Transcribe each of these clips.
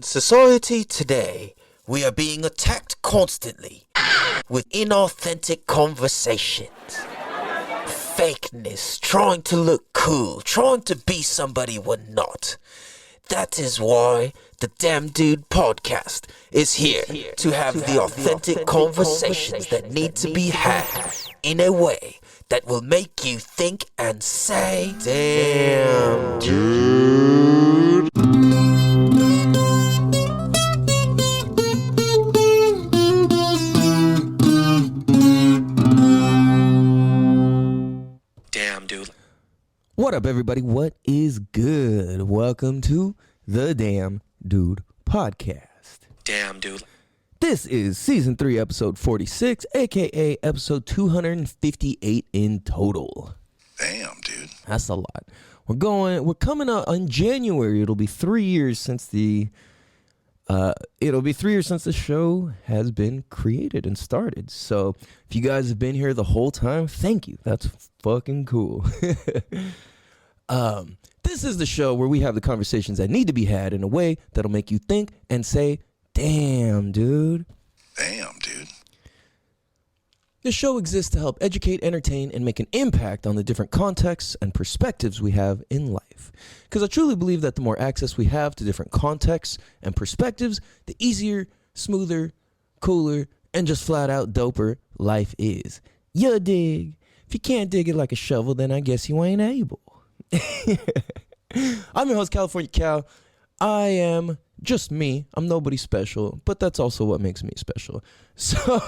In society today, we are being attacked constantly with inauthentic conversations. Fakeness, trying to look cool, trying to be somebody we're not. That is why the Damn Dude podcast is here to have the authentic conversations that need to be had in a way that will make you think and say, Damn Dude. Damn Dude. What up, everybody? What is good? Welcome to the Damn Dude podcast. Damn Dude. This is season 3, episode 46, aka episode 258 in total. Damn, dude. That's a lot. We're coming up on January. It'll be 3 years since the show has been created and started. So if you guys have been here the whole time, thank you. That's fucking cool. This is the show where we have the conversations that need to be had in a way that'll make you think and say, damn, dude. Damn, dude. This show exists to help educate, entertain, and make an impact on the different contexts and perspectives we have in life. Because I truly believe that the more access we have to different contexts and perspectives, the easier, smoother, cooler, and just flat out doper life is. You dig? If you can't dig it like a shovel, then I guess you ain't able. I'm your host, California Cal. I am just me. I'm nobody special, but that's also what makes me special. So,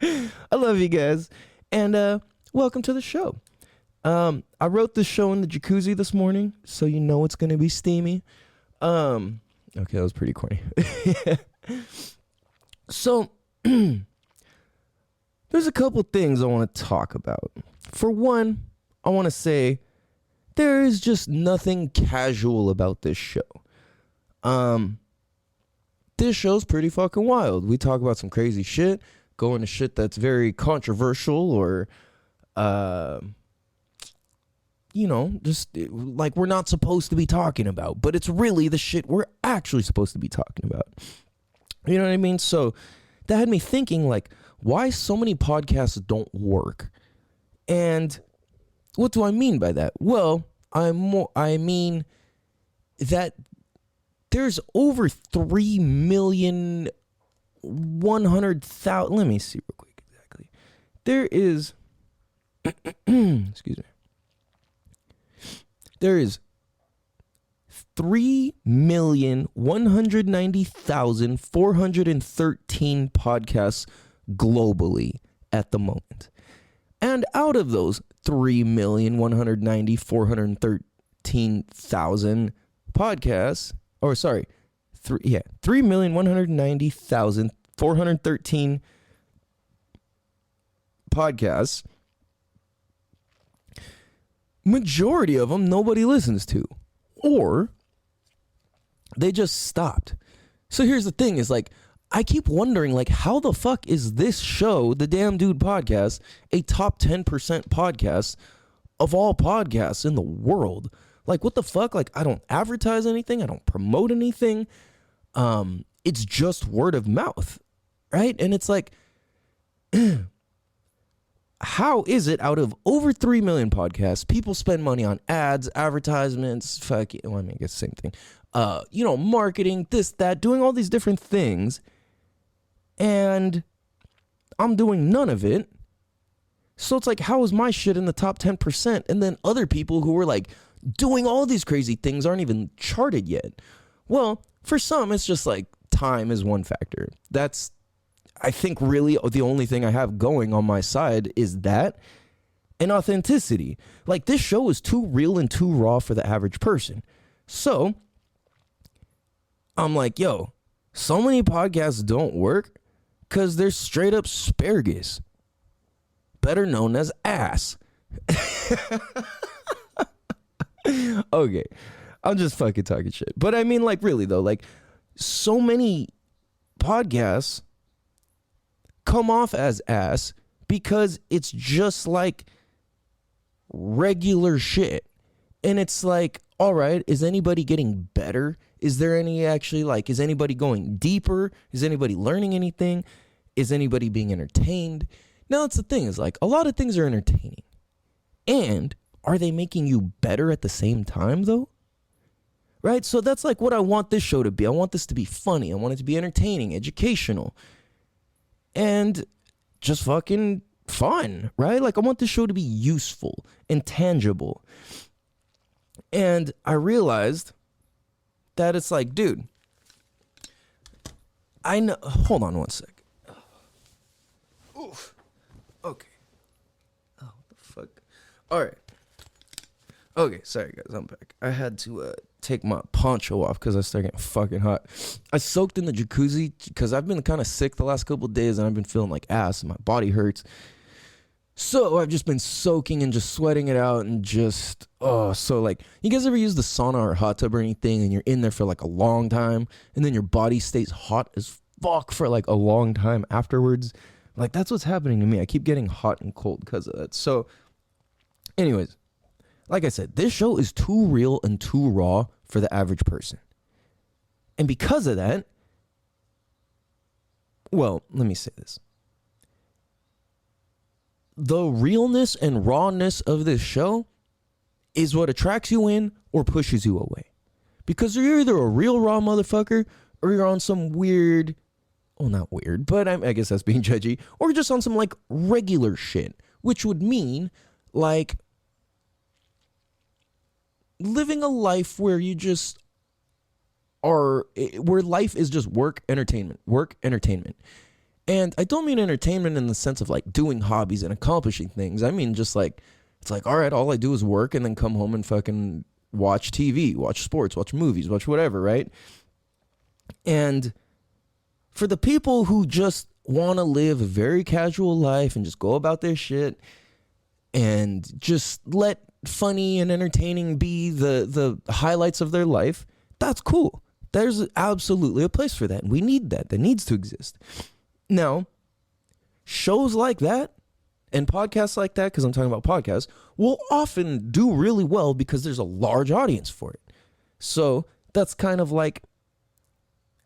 I love you guys, and welcome to the show. I wrote this show in the jacuzzi this morning, so you know it's going to be steamy. Okay, that was pretty corny. So, there's a couple things I want to talk about. For one, I want to say there is just nothing casual about this show. This show's pretty fucking wild. We talk about some crazy shit, go into shit that's very controversial or, just like we're not supposed to be talking about, but it's really the shit we're actually supposed to be talking about. You know what I mean? So that had me thinking, like, why so many podcasts don't work. And what do I mean by that? Well, I mean that there's over 3,100,000. Let me see real quick exactly. There is, excuse me. There is 3,190,413 podcasts globally at the moment. And out of those 3,190,413,000 podcasts, 3,190,413 podcasts, majority of them nobody listens to, or they just stopped. So here's the thing is, like, I keep wondering, like, how the fuck is this show, the Damn Dude podcast, a top 10% podcast of all podcasts in the world? Like, what the fuck? Like, I don't advertise anything. I don't promote anything. It's just word of mouth, right? And it's like, how is it out of over 3 million podcasts, people spend money on ads, advertisements, I guess the same thing, marketing, this, that, doing all these different things, and I'm doing none of it. So it's like, how is my shit in the top 10%? And then other people who are like doing all these crazy things aren't even charted yet. Well, for some, it's just like time is one factor. That's, I think, really the only thing I have going on my side is that, and authenticity. Like, this show is too real and too raw for the average person. So I'm like, yo, so many podcasts don't work because they're straight up Sparagus, better known as ass. Okay, I'm just fucking talking shit. But I mean, like, really though, like, so many podcasts come off as ass because it's just like regular shit. And it's like, all right, is anybody getting better? Is there any actually, like, is anybody going deeper? Is anybody learning anything? Is anybody being entertained? Now, that's the thing, is like, a lot of things are entertaining. And are they making you better at the same time, though? Right? So that's like what I want this show to be. I want this to be funny. I want it to be entertaining, educational, and just fucking fun, right? Like, I want this show to be useful and tangible. And I realized that it's like, dude, I know. Hold on one sec. Oof. Okay. Oh, what the fuck? All right. Okay, sorry guys, I'm back. I had to take my poncho off because I started getting fucking hot. I soaked in the jacuzzi because I've been kind of sick the last couple of days and I've been feeling like ass and my body hurts. So I've just been soaking and just sweating it out and just, so like, you guys ever use the sauna or hot tub or anything and you're in there for like a long time and then your body stays hot as fuck for like a long time afterwards? Like, that's what's happening to me. I keep getting hot and cold because of that. So anyways, like I said, this show is too real and too raw for the average person. And because of that, well, let me say this. The realness and rawness of this show is what attracts you in or pushes you away. Because you're either a real raw motherfucker or you're on some weird, well, not weird, but I guess that's being judgy, or just on some like regular shit, which would mean like living a life where you just are, where life is just work, entertainment. And I don't mean entertainment in the sense of like doing hobbies and accomplishing things. I mean just like, it's like, all right, all I do is work and then come home and fucking watch TV, watch sports, watch movies, watch whatever, right? And for the people who just want to live a very casual life and just go about their shit and just let funny and entertaining be the highlights of their life, that's cool. There's absolutely a place for that. And we need that. That needs to exist. Now, shows like that and podcasts like that, because I'm talking about podcasts, will often do really well because there's a large audience for it. So that's kind of like,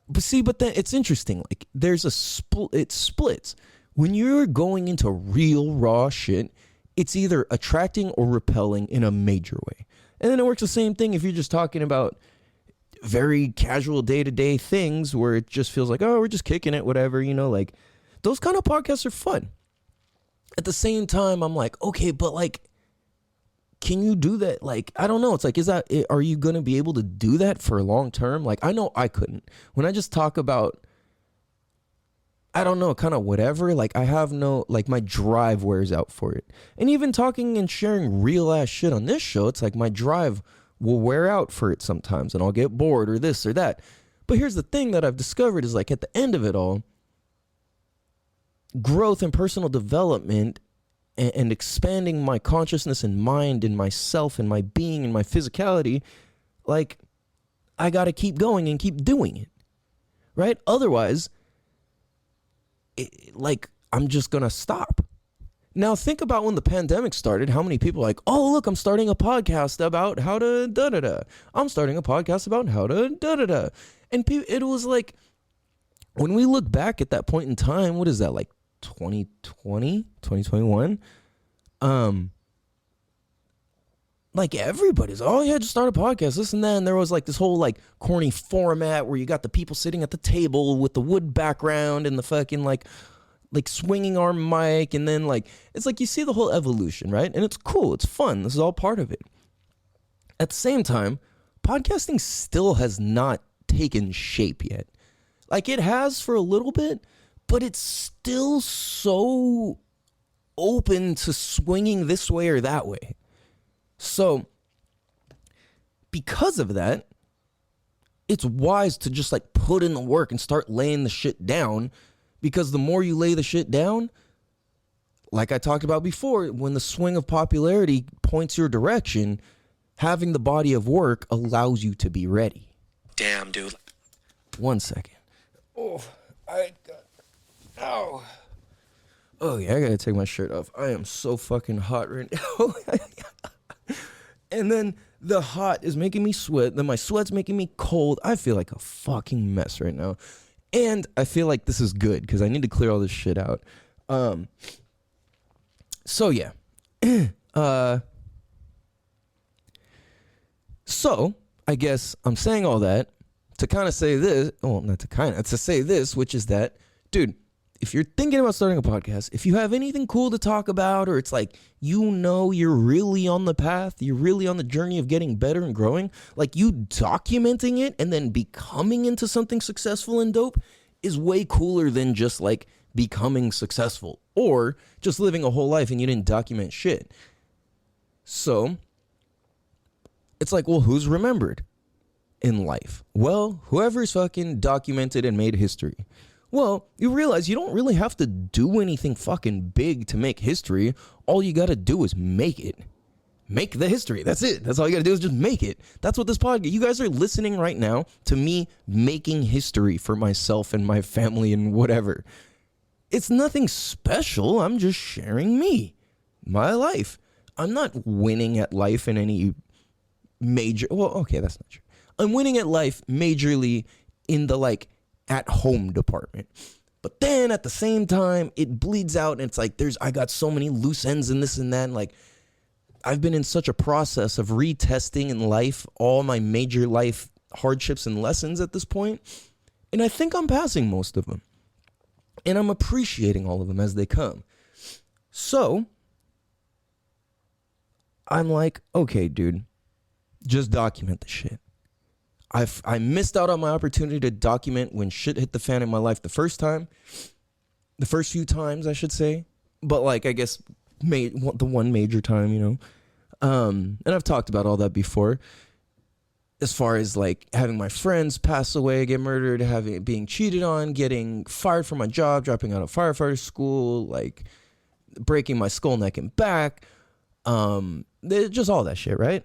but then it's interesting. Like, there's it splits. When you're going into real raw shit, it's either attracting or repelling in a major way. And then it works the same thing if you're just talking about very casual day-to-day things where it just feels like, oh, we're just kicking it, whatever, you know, like those kind of podcasts are fun. At the same time, I'm like, okay, but like, can you do that? Like, I don't know. It's like, are you going to be able to do that for long term? Like, I know I couldn't. When I just talk about, I don't know, kind of whatever, like I have no, like my drive wears out for it. And even talking and sharing real ass shit on this show, it's like my drive will wear out for it sometimes and I'll get bored or this or that. But here's the thing that I've discovered is like at the end of it all, growth and personal development and expanding my consciousness and mind and myself and my being and my physicality, like I got to keep going and keep doing it, right? Otherwise, like I'm just going to stop. Now think about when the pandemic started, how many people are like, oh, look, I'm starting a podcast about how to da-da-da. I'm starting a podcast about how to da-da-da. And it was like, when we look back at that point in time, what is that, like 2020, 2021? Like everybody's, oh yeah, just start a podcast, this and that. And there was like this whole like corny format where you got the people sitting at the table with the wood background and the fucking like swinging arm mic. And then like, it's like you see the whole evolution, right? And it's cool. It's fun. This is all part of it. At the same time, podcasting still has not taken shape yet. Like it has for a little bit, but it's still so open to swinging this way or that way. So because of that, it's wise to just like put in the work and start laying the shit down, because the more you lay the shit down, like I talked about before, when the swing of popularity points your direction, having the body of work allows you to be ready. Damn, dude. 1 second. Oh, ow. Oh yeah, I gotta take my shirt off. I am so fucking hot right now. And then The hot is making me sweat. Then my sweat's making me cold. I feel like a fucking mess right now. And I feel like this is good because I need to clear all this shit out. So yeah. So I guess I'm saying all that to kind of say this. Well, not to kind of, to say this, which is that, dude, if you're thinking about starting a podcast, if you have anything cool to talk about, or it's like, you know, you're really on the path, you're really on the journey of getting better and growing, like you documenting it and then becoming into something successful and dope is way cooler than just like becoming successful or just living a whole life and you didn't document shit. So it's like, well, who's remembered in life? Well, whoever's fucking documented and made history. Well, you realize you don't really have to do anything fucking big to make history. All you gotta do is make it. Make the history. That's it. That's all you gotta do is just make it. That's what this podcast, you guys are listening right now to me making history for myself and my family and whatever. It's nothing special. I'm just sharing me, my life. I'm not winning at life in any major, well, okay, that's not true. I'm winning at life majorly in the like at home department. But then at the same time, it bleeds out and it's like I got so many loose ends and this and that. And like I've been in such a process of retesting in life all my major life hardships and lessons at this point. And I think I'm passing most of them. And I'm appreciating all of them as they come. So I'm like, okay, dude, just document the shit. I missed out on my opportunity to document when shit hit the fan in my life the first few times, I should say. But like, I guess the one major time, you know. And I've talked about all that before. As far as like having my friends pass away, get murdered, being cheated on, getting fired from my job, dropping out of firefighter school, like breaking my skull, neck, and back. Just all that shit, right?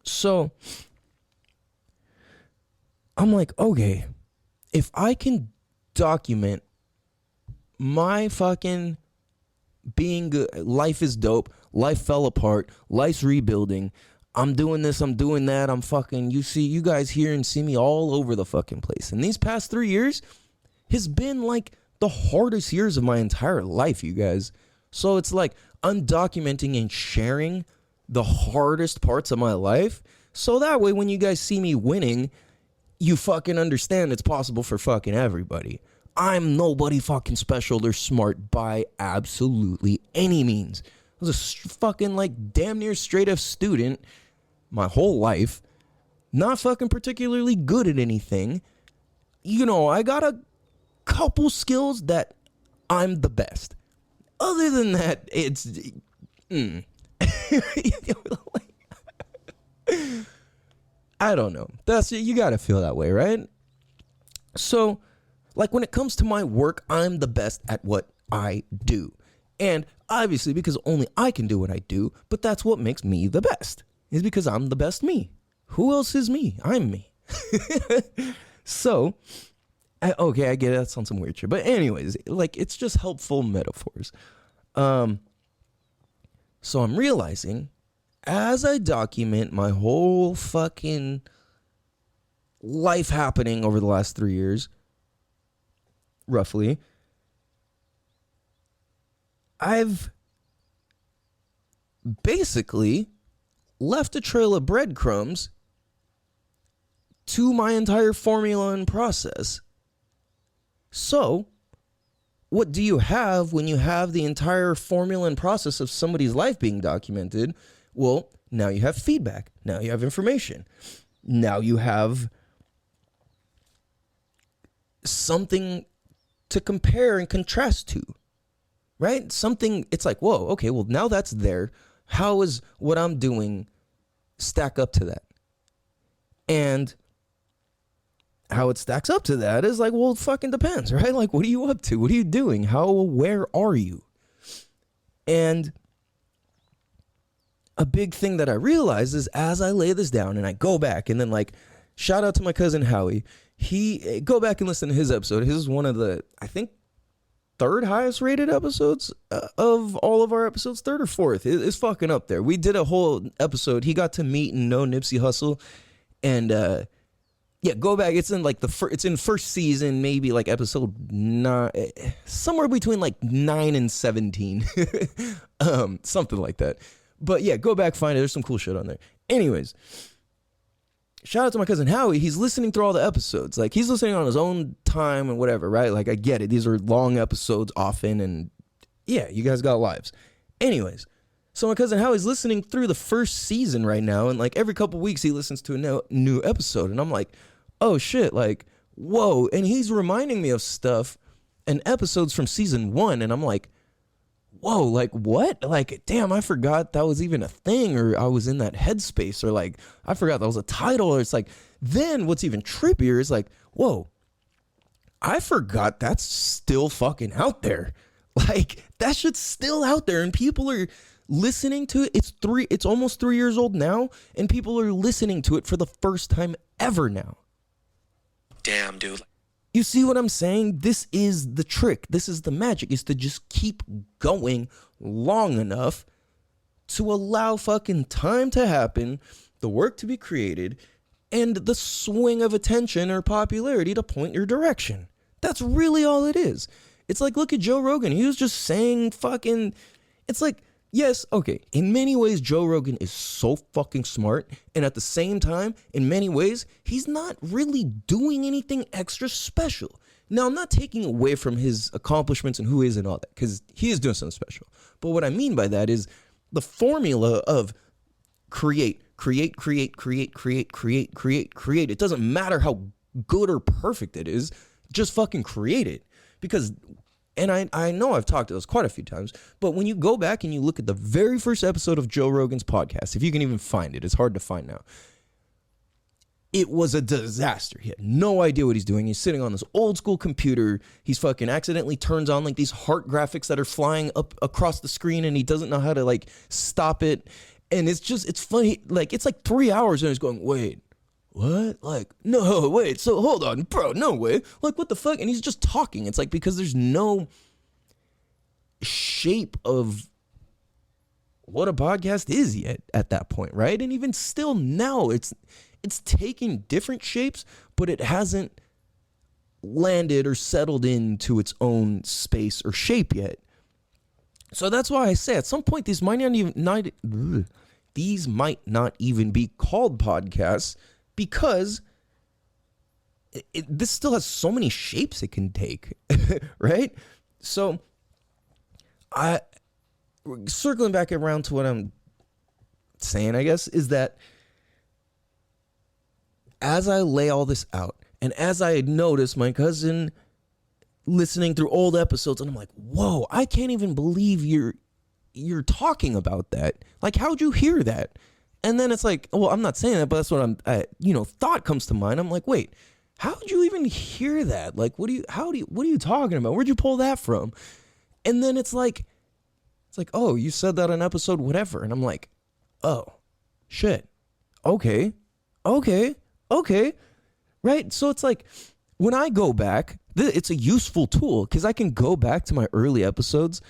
So I'm like, okay, if I can document my fucking being good, life is dope, life fell apart, life's rebuilding, I'm doing this, I'm doing that, I'm fucking, you guys hear and see me all over the fucking place. And these past 3 years has been like the hardest years of my entire life, you guys. So it's like I'm documenting and sharing the hardest parts of my life. So that way when you guys see me winning, you fucking understand it's possible for fucking everybody. I'm nobody fucking special or smart by absolutely any means. I was a fucking like damn near straight F student my whole life. Not fucking particularly good at anything. You know, I got a couple skills that I'm the best. Other than that, it's... I don't know. You gotta feel that way, right? So, like when it comes to my work, I'm the best at what I do. And obviously because only I can do what I do, but that's what makes me the best. Is because I'm the best me. Who else is me? I'm me. So, okay, I get it. That sounds some weird shit. But anyways, like it's just helpful metaphors. So I'm realizing as I document my whole fucking life happening over the last 3 years, roughly, I've basically left a trail of breadcrumbs to my entire formula and process. So, what do you have when you have the entire formula and process of somebody's life being documented? Well, now you have feedback. Now you have information. Now you have something to compare and contrast to, right? Something, it's like, whoa, okay, well, now that's there. How is what I'm doing stack up to that? And how it stacks up to that is like, well, it fucking depends, right? Like, what are you up to? What are you doing? Where are you? And a big thing that I realize is as I lay this down and I go back and then like, shout out to my cousin Howie. Go back and listen to his episode. His is one of the, I think third highest rated episodes of all of our episodes. Third or fourth. It's fucking up there. We did a whole episode. He got to meet and know Nipsey Hussle. And yeah, go back. It's in like it's in first season, maybe like episode 9, somewhere between like 9 and 17. Something like that. But yeah, go back, find it. There's some cool shit on there. Anyways, shout out to my cousin Howie. He's listening through all the episodes. Like, he's listening on his own time and whatever, right? Like, I get it. These are long episodes often, and yeah, you guys got lives. Anyways, so my cousin Howie's listening through the first season right now, and like every couple weeks he listens to a new episode, and I'm like, oh shit, like, whoa. And he's reminding me of stuff and episodes from season 1, and I'm like, whoa, like, what? Like, damn, I forgot that was even a thing, or I was in that headspace, or like, I forgot that was a title, or it's like, then what's even trippier is like, whoa, I forgot that's still fucking out there. Like, that shit's still out there, and people are listening to it. It's almost 3 years old now, and people are listening to it for the first time ever now. Damn, dude. You see what I'm saying? This is the trick. This is the magic, is to just keep going long enough to allow fucking time to happen, the work to be created, and the swing of attention or popularity to point your direction. That's really all it is. It's like, look at Joe Rogan. He was just saying fucking, it's like, yes, okay, in many ways, Joe Rogan is so fucking smart, and at the same time, in many ways, he's not really doing anything extra special. Now, I'm not taking away from his accomplishments and who he is and all that, because he is doing something special. But what I mean by that is the formula of create. It doesn't matter how good or perfect it is, just fucking create it. Because, and I know I've talked to this quite a few times, but when you go back and you look at the very first episode of Joe Rogan's podcast, if you can even find it, it's hard to find now. It was a disaster. He had no idea what he's doing. He's sitting on this old school computer. He's fucking accidentally turns on like these heart graphics that are flying up across the screen, and he doesn't know how to like stop it. And it's funny. Like, it's like 3 hours and he's going, wait, what? Like, no, wait, so hold on, bro, no way. Like, what the fuck? And he's just talking. It's like, because there's no shape of what a podcast is yet at that point, right? And even still now, it's taking different shapes, but it hasn't landed or settled into its own space or shape yet. So that's why I say at some point these might not even be called podcasts, because this still has so many shapes it can take, right? So circling back around to what I'm saying, I guess, is that as I lay all this out, and as I noticed my cousin listening through old episodes, and I'm like, whoa, I can't even believe you're talking about that. Like, how'd you hear that? And then it's like, well, I'm not saying that, but that's what thought comes to mind. I'm like, wait, how'd you even hear that? Like, what are you talking about? Where'd you pull that from? And then it's like, oh, you said that on episode whatever. And I'm like, oh, shit. Okay. Right? So it's like, when I go back, it's a useful tool, because I can go back to my early episodes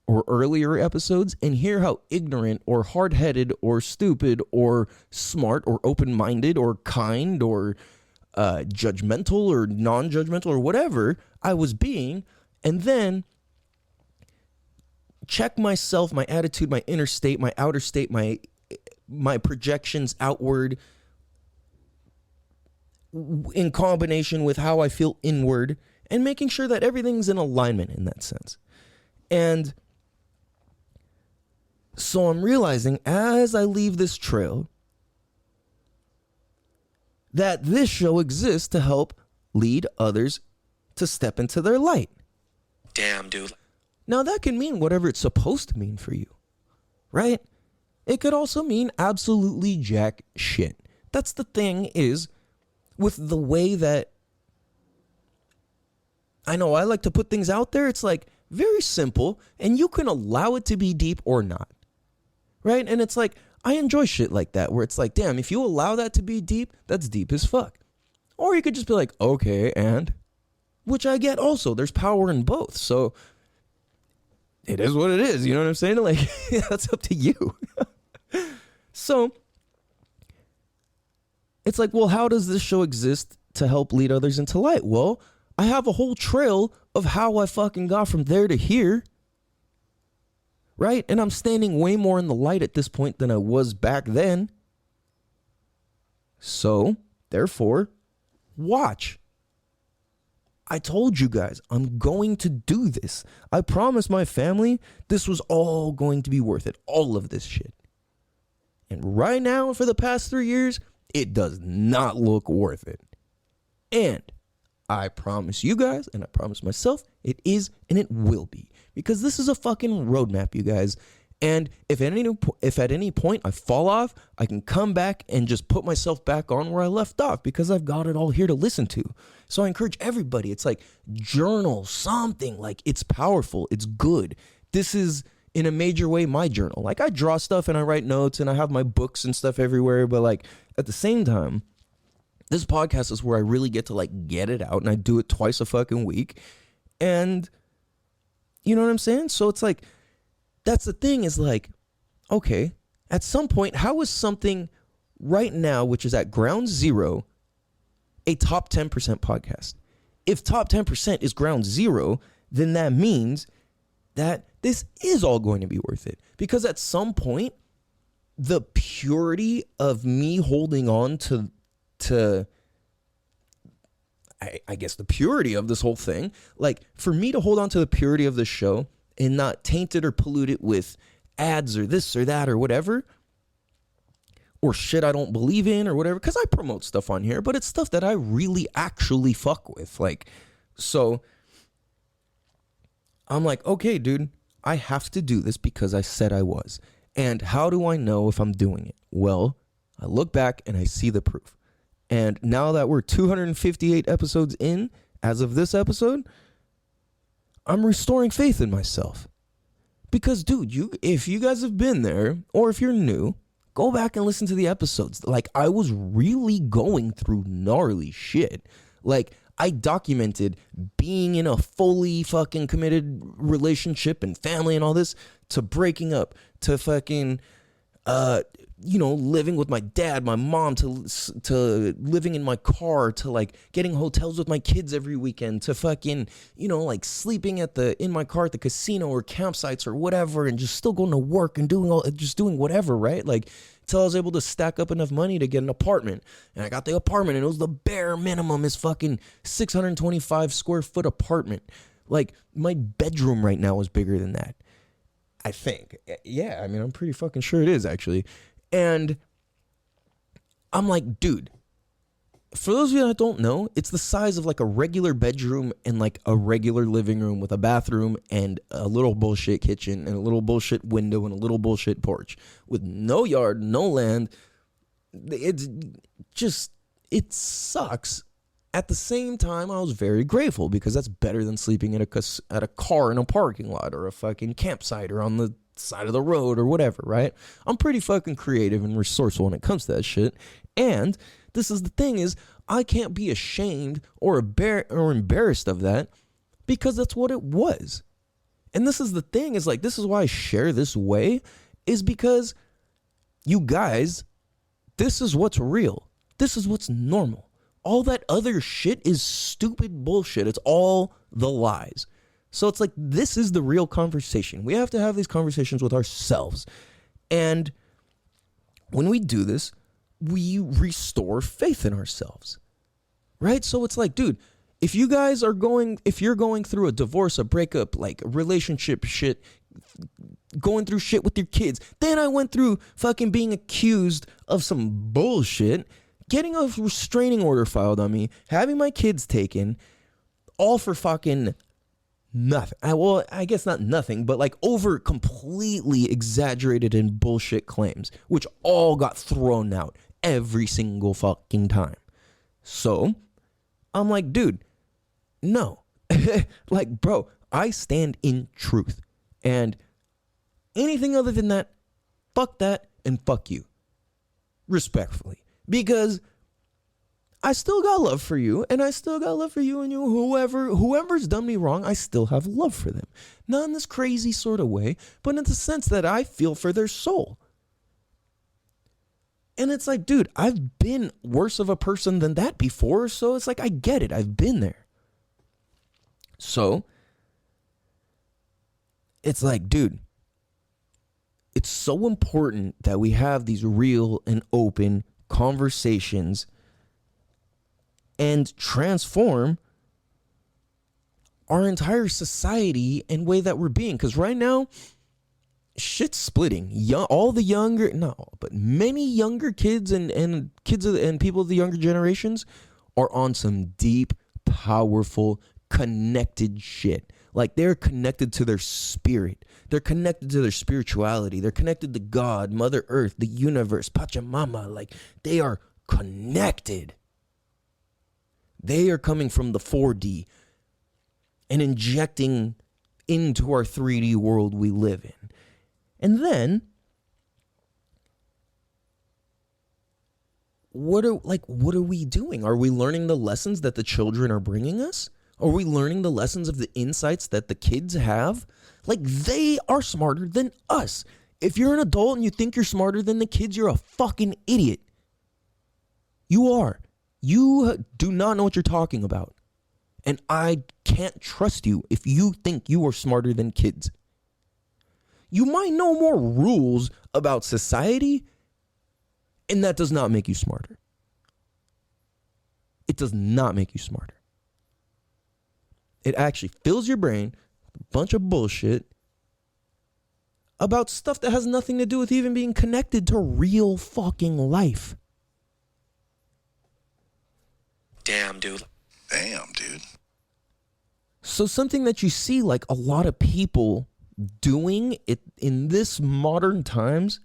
or earlier episodes and hear how ignorant or hard-headed or stupid or smart or open-minded or kind or judgmental or non-judgmental or whatever I was being, and then check myself, my attitude, my inner state, my outer state, my projections outward, in combination with how I feel inward, and making sure that everything's in alignment in that sense. And so I'm realizing as I leave this trail that this show exists to help lead others to step into their light. Damn, dude. Now that can mean whatever it's supposed to mean for you, right? It could also mean absolutely jack shit. That's the thing, is with the way that I know I like to put things out there, it's like very simple, and you can allow it to be deep or not, right? And it's like, I enjoy shit like that, where it's like, damn, if you allow that to be deep, that's deep as fuck. Or you could just be like, okay, and, which I get also. There's power in both. So it is what it is. You know what I'm saying? Like, that's up to you. So it's like, well, how does this show exist to help lead others into light? Well, I have a whole trail of how I fucking got from there to here. Right? And I'm standing way more in the light at this point than I was back then. So, therefore, watch. I told you guys, I'm going to do this. I promised my family this was all going to be worth it. All of this shit. And right now, for the past 3 years, it does not look worth it. And I promise you guys, and I promise myself, it is and it will be. Because this is a fucking roadmap, you guys. And if at any point I fall off, I can come back and just put myself back on where I left off because I've got it all here to listen to. So I encourage everybody. It's like journal something. Like, it's powerful. It's good. This is in a major way my journal. Like, I draw stuff and I write notes and I have my books and stuff everywhere. But like at the same time, this podcast is where I really get to like get it out, and I do it twice a fucking week. And you know what I'm saying? So it's like, that's the thing is like, okay, at some point, how is something right now, which is at ground zero, a top 10% podcast? If top 10% is ground zero, then that means that this is all going to be worth it. Because at some point, the purity of me holding on to I guess the purity of this whole thing, like for me to hold on to the purity of this show and not taint it or pollute it with ads or this or that or whatever, or shit I don't believe in or whatever, because I promote stuff on here, but it's stuff that I really actually fuck with. Like, so I'm like, okay, dude, I have to do this because I said I was. And how do I know if I'm doing it? Well, I look back and I see the proof. And now that we're 258 episodes in, as of this episode, I'm restoring faith in myself. Because, dude, if you guys have been there, or if you're new, go back and listen to the episodes. Like, I was really going through gnarly shit. Like, I documented being in a fully fucking committed relationship and family and all this, to breaking up, to fucking living with my dad, my mom, to living in my car, to like getting hotels with my kids every weekend, to fucking, like sleeping in my car at the casino or campsites or whatever, and just still going to work and doing whatever, right? Like, till I was able to stack up enough money to get an apartment. And I got the apartment, and it was the bare minimum, is fucking 625 square foot apartment. Like, my bedroom right now is bigger than that, I think. Yeah, I mean, I'm pretty fucking sure it is, actually. And I'm like, dude, for those of you that don't know, it's the size of like a regular bedroom and like a regular living room with a bathroom and a little bullshit kitchen and a little bullshit window and a little bullshit porch with no yard, no land. It's just, it sucks. At the same time, I was very grateful because that's better than sleeping at a car in a parking lot or a fucking campsite or on the side of the road or whatever, right? I'm pretty fucking creative and resourceful when it comes to that shit. And this is the thing is, I can't be ashamed or embarrassed of that because that's what it was. And this is the thing is like, this is why I share this way, is because you guys, this is what's real. This is what's normal. All that other shit is stupid bullshit. It's all the lies. So it's like, this is the real conversation. We have to have these conversations with ourselves. And when we do this, we restore faith in ourselves. Right? So it's like, dude, if you're going through a divorce, a breakup, like a relationship shit, going through shit with your kids, then I went through fucking being accused of some bullshit, getting a restraining order filed on me, having my kids taken, all for fucking nothing. Well, I guess not nothing, but like over completely exaggerated and bullshit claims, which all got thrown out every single fucking time. So I'm like, dude, no. Like, bro, I stand in truth. And anything other than that, fuck that and fuck you. Respectfully. Because I still got love for you, and I still got love for you and you. Whoever's done me wrong, I still have love for them. Not in this crazy sort of way, but in the sense that I feel for their soul. And it's like, dude, I've been worse of a person than that before, so it's like, I get it. I've been there. So, it's like, dude, it's so important that we have these real and open conversations and transform our entire society and way that we're being. Because right now, shit's splitting. Many younger kids and kids and people of the younger generations are on some deep, powerful, connected shit. Like, they're connected to their spirit. They're connected to their spirituality. They're connected to God, Mother Earth, the universe, Pachamama. Like, they are connected. They are coming from the 4D and injecting into our 3D world we live in. And then, what are we doing? Are we learning the lessons that the children are bringing us? Are we learning the lessons of the insights that the kids have? Like, they are smarter than us. If you're an adult and you think you're smarter than the kids, you're a fucking idiot. You are. You do not know what you're talking about. And I can't trust you if you think you are smarter than kids. You might know more rules about society, and that does not make you smarter. It does not make you smarter. It actually fills your brain with a bunch of bullshit about stuff that has nothing to do with even being connected to real fucking life. Damn, dude. Damn, dude. So something that you see like a lot of people doing it in this modern times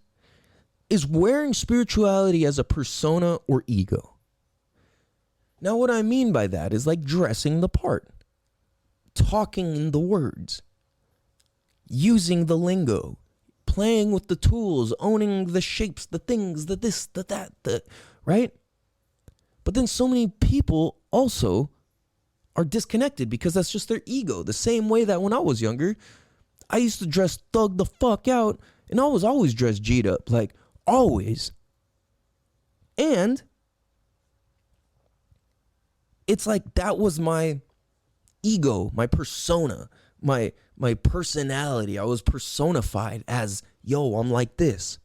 is wearing spirituality as a persona or ego. Now, what I mean by that is like dressing the part, talking in the words, using the lingo, playing with the tools, owning the shapes, the things, the this, the that, right? But then so many people also are disconnected because that's just their ego. The same way that when I was younger, I used to dress thug the fuck out, and I was always dressed G'd up, like always. And it's like that was my ego, my persona, my personality. I was personified as, yo, I'm like this.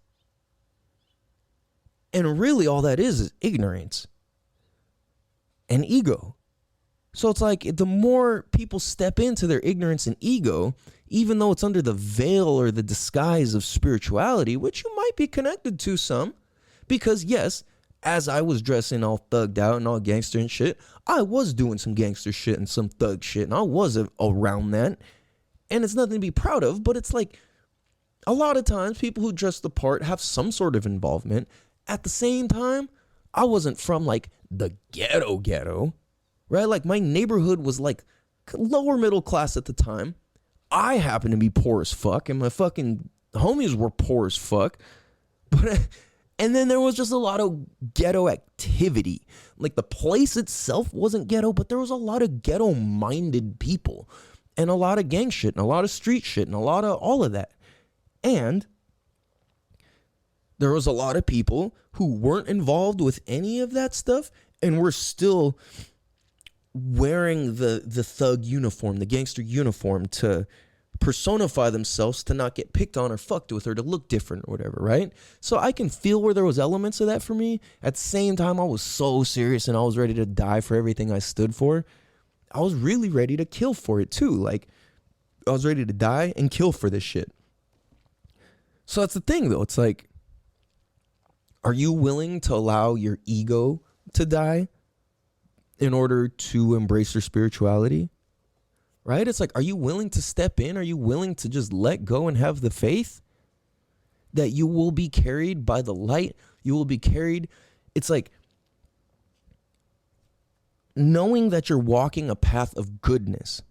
And really all that is ignorance and ego. So it's like the more people step into their ignorance and ego, even though it's under the veil or the disguise of spirituality, which you might be connected to some, because yes, as I was dressing all thugged out and all gangster and shit, I was doing some gangster shit and some thug shit, and I was around that, and it's nothing to be proud of, but it's like a lot of times people who dress the part have some sort of involvement. At the same time, I wasn't from like the ghetto, right? Like my neighborhood was like lower middle class at the time. I happened to be poor as fuck, and my fucking homies were poor as fuck. But and then there was just a lot of ghetto activity. Like the place itself wasn't ghetto, but there was a lot of ghetto-minded people, and a lot of gang shit, and a lot of street shit, and a lot of all of that. And there was a lot of people who weren't involved with any of that stuff and were still wearing the thug uniform, the gangster uniform, to personify themselves, to not get picked on or fucked with or to look different or whatever, right? So I can feel where there was elements of that for me. At the same time, I was so serious and I was ready to die for everything I stood for. I was really ready to kill for it too. Like, I was ready to die and kill for this shit. So that's the thing though. It's like, are you willing to allow your ego to die in order to embrace your spirituality? Right? It's like, are you willing to step in? Are you willing to just let go and have the faith that you will be carried by the light? You will be carried. It's like knowing that you're walking a path of goodness.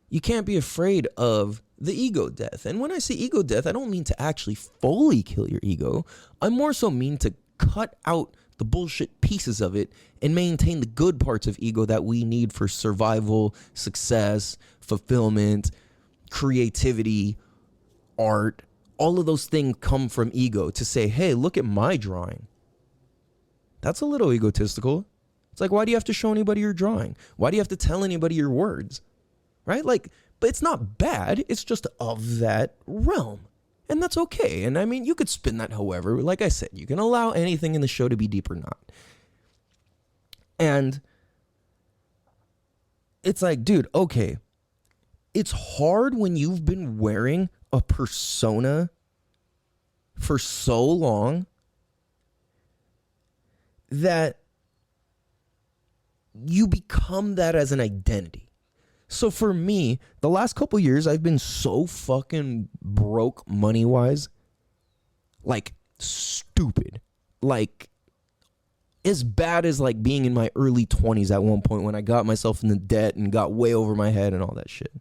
You can't be afraid of the ego death. And when I say ego death, I don't mean to actually fully kill your ego. I more so mean to cut out the bullshit pieces of it and maintain the good parts of ego that we need for survival, success, fulfillment, creativity, art. All of those things come from ego to say, hey, look at my drawing. That's a little egotistical. It's like, why do you have to show anybody your drawing? Why do you have to tell anybody your words? Right? Like, but it's not bad. It's just of that realm. And that's okay. And I mean, you could spin that however. Like I said, you can allow anything in the show to be deep or not. And it's like, dude, okay. It's hard when you've been wearing a persona for so long that you become that as an identity. So for me, the last couple years, I've been so fucking broke money-wise. Like, stupid. Like, as bad as like being in my early 20s at one point when I got myself in the debt and got way over my head and all that shit.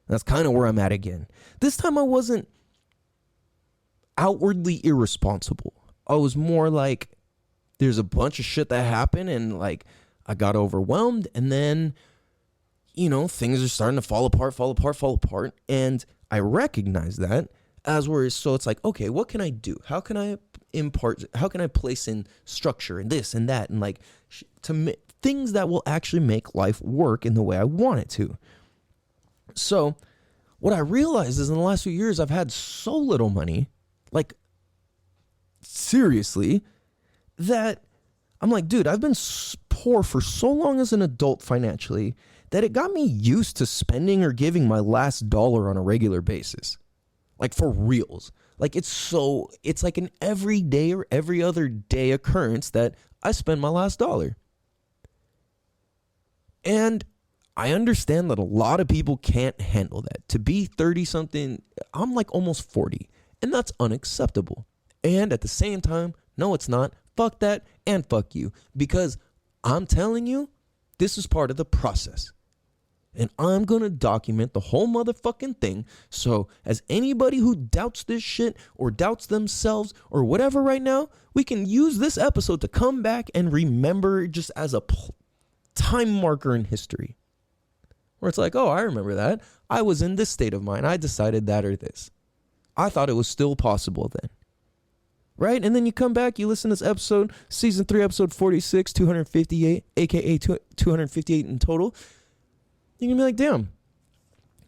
That's kind of where I'm at again. This time I wasn't outwardly irresponsible. I was more like, there's a bunch of shit that happened and like I got overwhelmed, and then, you know, things are starting to fall apart. And I recognize that as where, so it's like, okay, what can I do? How can I place in structure and this and that and like things that will actually make life work in the way I want it to. So what I realized is in the last few years, I've had so little money, like seriously, that I'm like, dude, I've been poor for so long as an adult financially that it got me used to spending or giving my last dollar on a regular basis. Like for reals. Like it's like an everyday or every other day occurrence that I spend my last dollar. And I understand that a lot of people can't handle that. To be 30 something, I'm like almost 40, and that's unacceptable. And at the same time, no, it's not. Fuck that and fuck you, because I'm telling you, this is part of the process. And I'm going to document the whole motherfucking thing. So as anybody who doubts this shit or doubts themselves or whatever right now, we can use this episode to come back and remember just as a time marker in history. Where it's like, oh, I remember that. I was in this state of mind. I decided that or this. I thought it was still possible then. Right? And then you come back, you listen to this episode, season 3, episode 46, 258, aka 258 in total. You're going to be like, damn,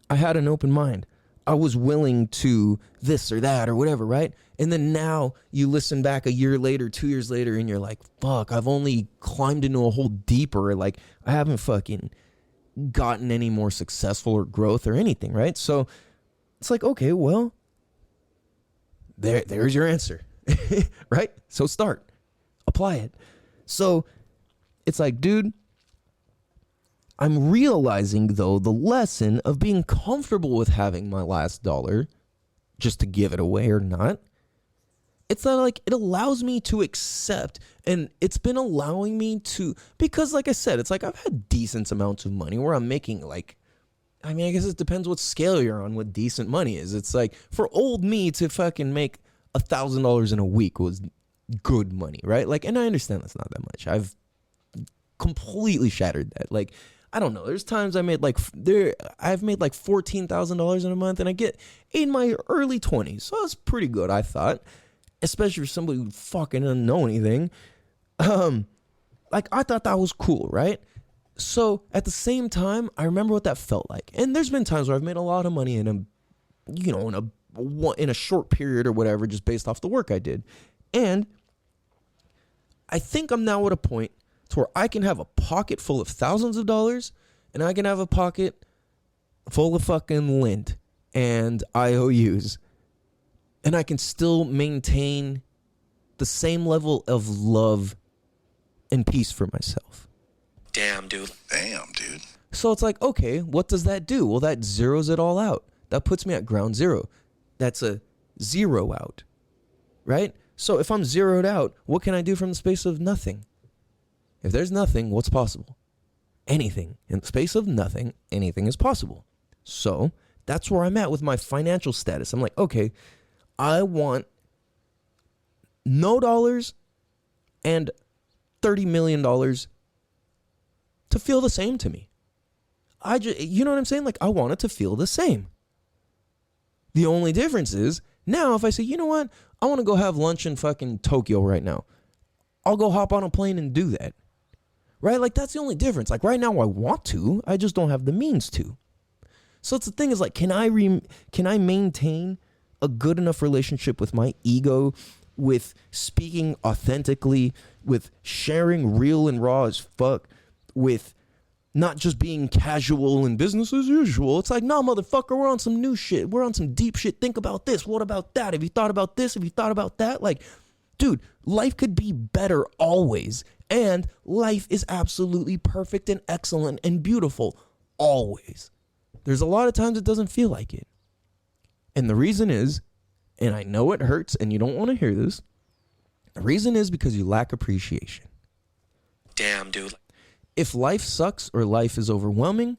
I had an open mind. I was willing to this or that or whatever, right? And then now you listen back a year later, 2 years later, and you're like, fuck, I've only climbed into a hole deeper. Like, I haven't fucking gotten any more successful or growth or anything, right? So it's like, okay, well, there's your answer, right? So start, apply it. So it's like, dude, I'm realizing, though, the lesson of being comfortable with having my last dollar just to give it away or not. It's not like it allows me to accept, and it's been allowing me to, because like I said, it's like I've had decent amounts of money where I'm making like, I mean, I guess it depends what scale you're on, what decent money is. It's like for old me to fucking make $1,000 in a week was good money, right? Like, and I understand that's not that much. I've completely shattered that. Like, I don't know. There's times I've made like $14,000 in a month, and I get in my early 20s. So that's pretty good, I thought, especially for somebody who fucking doesn't know anything. Like I thought that was cool, right? So at the same time, I remember what that felt like. And there's been times where I've made a lot of money in a short period or whatever, just based off the work I did. And I think I'm now at a point to where I can have a pocket full of thousands of dollars, and I can have a pocket full of fucking lint and IOUs, and I can still maintain the same level of love and peace for myself. Damn, dude. So it's like, okay, what does that do? Well, that zeroes it all out. That puts me at ground zero. That's a zero out, right? So if I'm zeroed out, what can I do from the space of nothing? If there's nothing, what's possible? Anything. In the space of nothing, anything is possible. So that's where I'm at with my financial status. I'm like, okay, I want no dollars and $30 million to feel the same to me. You know what I'm saying? Like, I want it to feel the same. The only difference is, now if I say, you know what? I want to go have lunch in fucking Tokyo right now. I'll go hop on a plane and do that. Right? Like, that's the only difference. Like, right now I want to. I just don't have the means to. So it's the thing is, like, can I maintain a good enough relationship with my ego, with speaking authentically, with sharing real and raw as fuck, with not just being casual and business as usual? It's like, no, motherfucker, we're on some new shit. We're on some deep shit. Think about this. What about that? Have you thought about this? Have you thought about that? Like, dude, life could be better always. And life is absolutely perfect and excellent and beautiful always. There's a lot of times it doesn't feel like it. And the reason is, and I know it hurts and you don't want to hear this, the reason is because you lack appreciation. Damn, dude. If life sucks or life is overwhelming,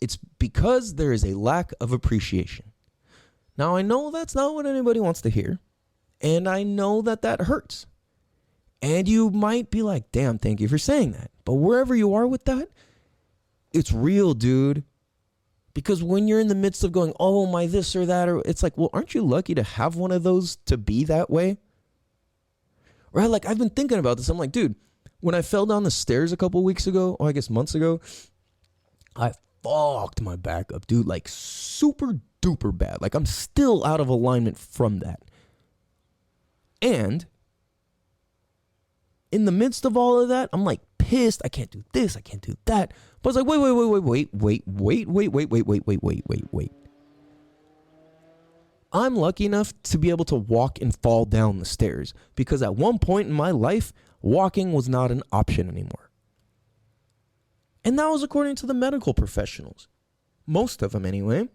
it's because there is a lack of appreciation. Now, I know that's not what anybody wants to hear, and I know that that hurts. And you might be like, damn, thank you for saying that. But wherever you are with that, it's real, dude. Because when you're in the midst of going, oh, my this or that, or it's like, well, aren't you lucky to have one of those to be that way? Right? Like, I've been thinking about this. I'm like, dude, when I fell down the stairs a couple weeks ago, or I guess months ago, I fucked my back up, dude, like super duper bad. Like, I'm still out of alignment from that. And in the midst of all of that, I'm like pissed. I can't do this. I can't do that. But I was like, wait. I'm lucky enough to be able to walk and fall down the stairs, because at one point in my life, walking was not an option anymore. And that was according to the medical professionals. Most of them anyway.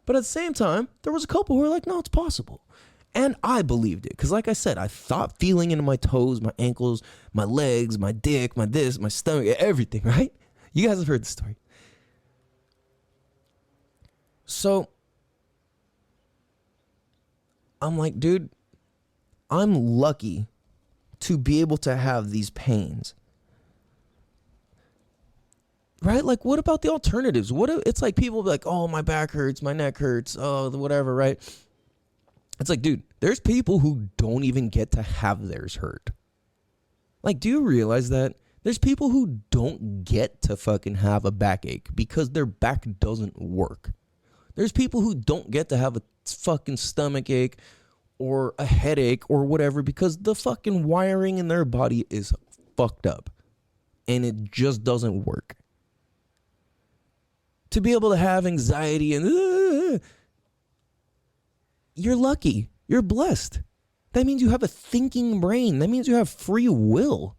But at the same time, there was a couple who were like, no, it's possible. And I believed it. Because like I said, I thought feeling into my toes, my ankles, my legs, my dick, my this, my stomach, everything, right? You guys have heard the story. So I'm like, dude, I'm lucky to be able to have these pains. Right? Like, what about the alternatives? What if, it's like people be like, oh, my back hurts, my neck hurts, oh, whatever, right? It's like, dude, there's people who don't even get to have theirs hurt. Like, do you realize that? There's people who don't get to fucking have a backache because their back doesn't work. There's people who don't get to have a fucking stomach ache or a headache or whatever because the fucking wiring in their body is fucked up and it just doesn't work. To be able to have anxiety and you're lucky. You're blessed. That means you have a thinking brain. That means you have free will.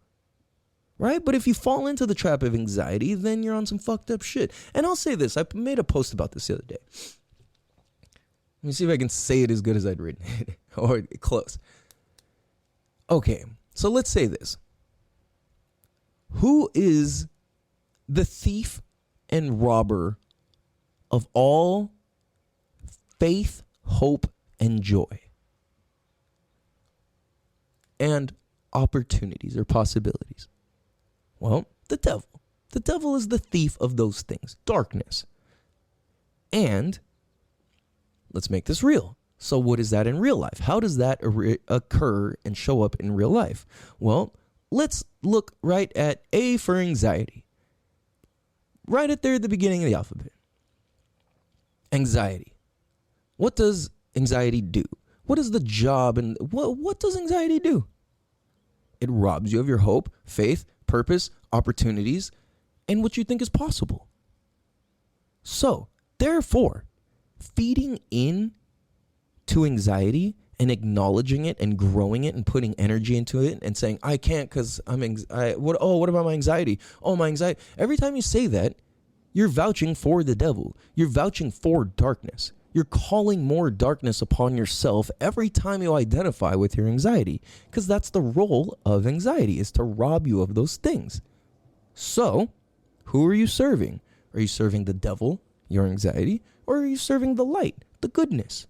Right? But if you fall into the trap of anxiety, then you're on some fucked up shit. And I'll say this. I made a post about this the other day. Let me see if I can say it as good as I'd written it. Or close. Okay. So let's say this. Who is the thief and robber of all faith, hope, and joy? And opportunities or possibilities. Well, the devil. The devil is the thief of those things. Darkness. And let's make this real. So what is that in real life? How does that occur and show up in real life? Well, let's look right at A for anxiety. Right at there at the beginning of the alphabet. Anxiety. What does anxiety do? What is the job and what does anxiety do? It robs you of your hope, faith, purpose, opportunities, and what you think is possible. So, therefore, feeding in to anxiety and acknowledging it and growing it and putting energy into it and saying, I can't because what about my anxiety? Oh, my anxiety. Every time you say that, you're vouching for the devil. You're vouching for darkness. You're calling more darkness upon yourself every time you identify with your anxiety, because that's the role of anxiety, is to rob you of those things. So, who are you serving? Are you serving the devil, your anxiety, or are you serving the light, the goodness?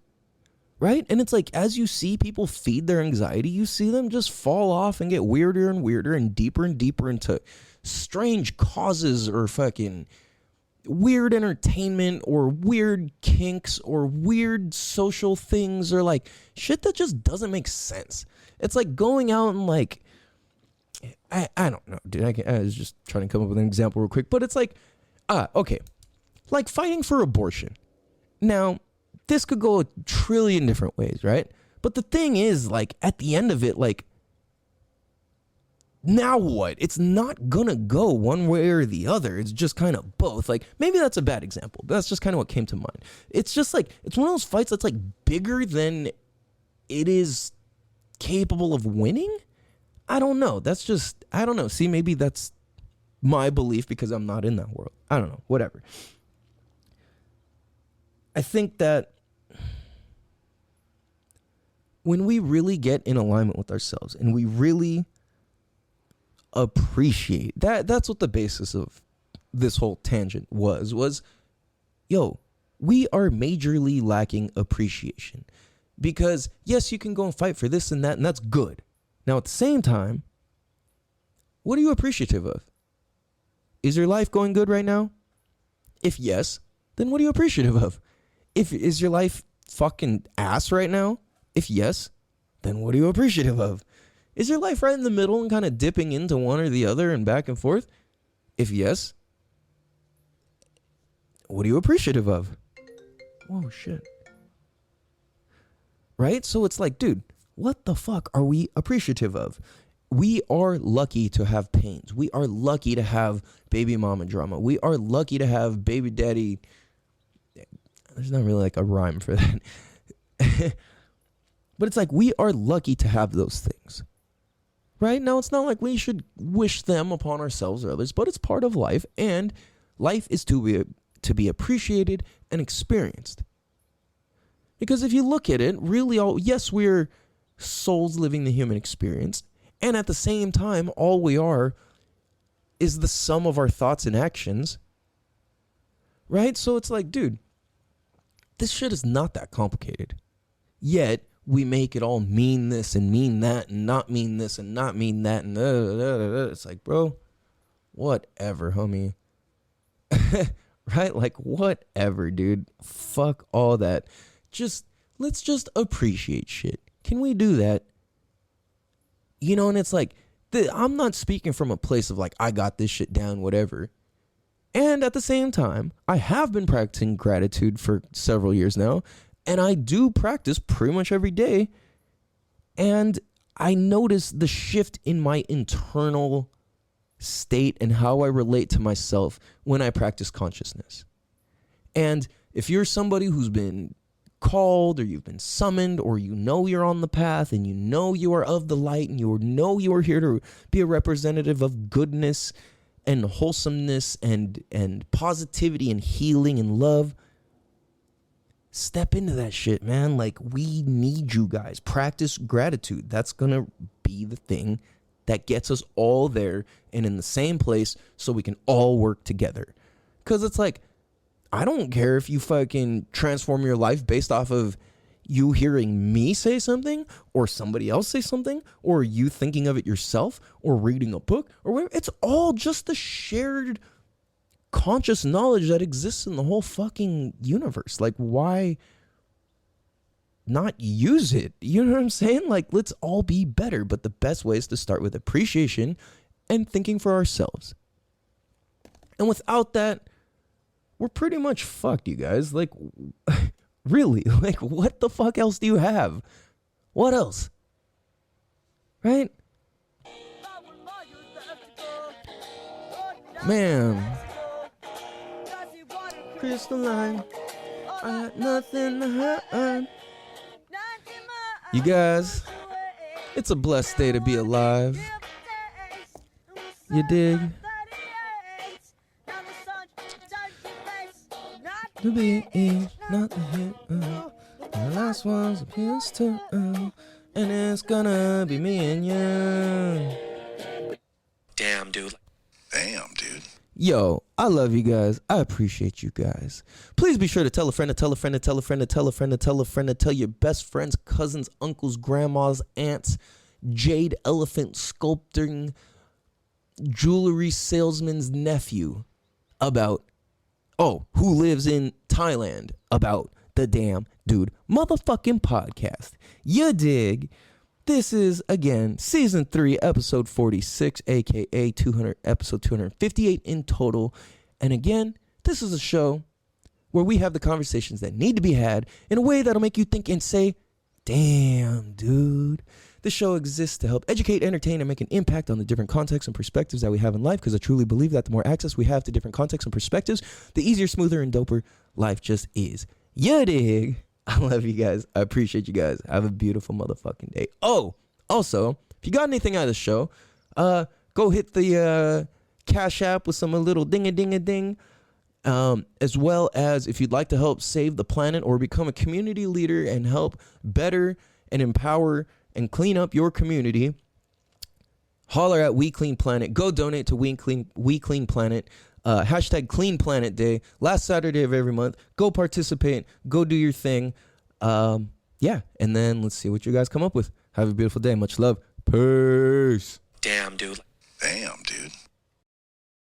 right? And it's like, as you see people feed their anxiety, you see them just fall off and get weirder and weirder and deeper into strange causes or fucking weird entertainment or weird kinks or weird social things or like shit that just doesn't make sense. It's like going out and like, I don't know, dude. I was just trying to come up with an example real quick, but it's like, okay, like fighting for abortion. Now, this could go a trillion different ways, right? But the thing is, like, at the end of it, like, now what? It's not gonna go one way or the other. It's just kind of both. Like, maybe that's a bad example, but that's just kind of what came to mind. It's just like, it's one of those fights that's like bigger than it is capable of winning. I don't know. That's just, I don't know. See, maybe that's my belief because I'm not in that world. I don't know. Whatever. I think that when we really get in alignment with ourselves and we really appreciate that's what the basis of this whole tangent was, yo, we are majorly lacking appreciation. Because yes, you can go and fight for this and that, and that's good. Now at the same time, what are you appreciative of? Is your life going good right now? If yes, then what are you appreciative of? Is your life fucking ass right now? If yes, then what are you appreciative of? Is your life right in the middle and kind of dipping into one or the other and back and forth? If yes, what are you appreciative of? Whoa, shit. Right? So it's like, dude, what the fuck are we appreciative of? We are lucky to have pains. We are lucky to have baby mama drama. We are lucky to have baby daddy. There's not really like a rhyme for that. But it's like, we are lucky to have those things. Right? Now, it's not like we should wish them upon ourselves or others, but it's part of life, and life is to be appreciated and experienced. Because if you look at it, really, yes, we're souls living the human experience, and at the same time, all we are is the sum of our thoughts and actions. Right? So it's like, dude, this shit is not that complicated. Yet, we make it all mean this and mean that and not mean this and not mean that. And it's like, bro, whatever, homie. Right? Like, whatever, dude. Fuck all that. Let's just appreciate shit. Can we do that? You know, and it's like, I'm not speaking from a place of like, I got this shit down, whatever. And at the same time, I have been practicing gratitude for several years now. And I do practice pretty much every day. And I notice the shift in my internal state and how I relate to myself when I practice consciousness. And if you're somebody who's been called or you've been summoned or you know you're on the path and you know you are of the light and you know you are here to be a representative of goodness and wholesomeness and positivity and healing and love, step into that shit, man. Like, we need you guys. Practice gratitude. That's gonna be the thing that gets us all there and in the same place so we can all work together. Because it's like, I don't care if you fucking transform your life based off of you hearing me say something or somebody else say something or you thinking of it yourself or reading a book or whatever. It's all just the shared conscious knowledge that exists in the whole fucking universe. Like, why not use it? You know what I'm saying? Like, let's all be better. But the best way is to start with appreciation and thinking for ourselves. And without that, we're pretty much fucked, you guys. Like, really, like, what the fuck else do you have? What else? Right? Man. Crystalline, I got nothing to hide. You guys, it's a blessed day to be alive. You dig? To be not the hit. The last one's a piece to and it's gonna be me and you. Damn, dude. Damn, dude. Yo, I love you guys. I appreciate you guys. Please be sure to tell a friend to tell a friend to tell a friend to tell a friend to tell a friend to tell your best friends, cousins, uncles, grandmas, aunts, jade elephant sculpting, jewelry salesman's nephew about, who lives in Thailand, about the Damn Dude motherfucking podcast. You dig? This is, again, Season 3, Episode 46, a.k.a. episode 258 in total. And again, this is a show where we have the conversations that need to be had in a way that'll make you think and say, damn, dude. This show exists to help educate, entertain, and make an impact on the different contexts and perspectives that we have in life, because I truly believe that the more access we have to different contexts and perspectives, the easier, smoother, and doper life just is. You dig? I love you guys. I appreciate you guys. Have a beautiful motherfucking day. Oh, also, if you got anything out of the show, go hit the Cash App with some little ding-a-ding-a-ding. As well as if you'd like to help save the planet or become a community leader and help better and empower and clean up your community, holler at We Clean Planet. Go donate to We Clean Planet. Hashtag Clean Planet Day, last Saturday of every month. Go participate. Go do your thing. Yeah, and then let's see what you guys come up with. Have a beautiful day. Much love. Peace. Damn, dude. Damn, dude.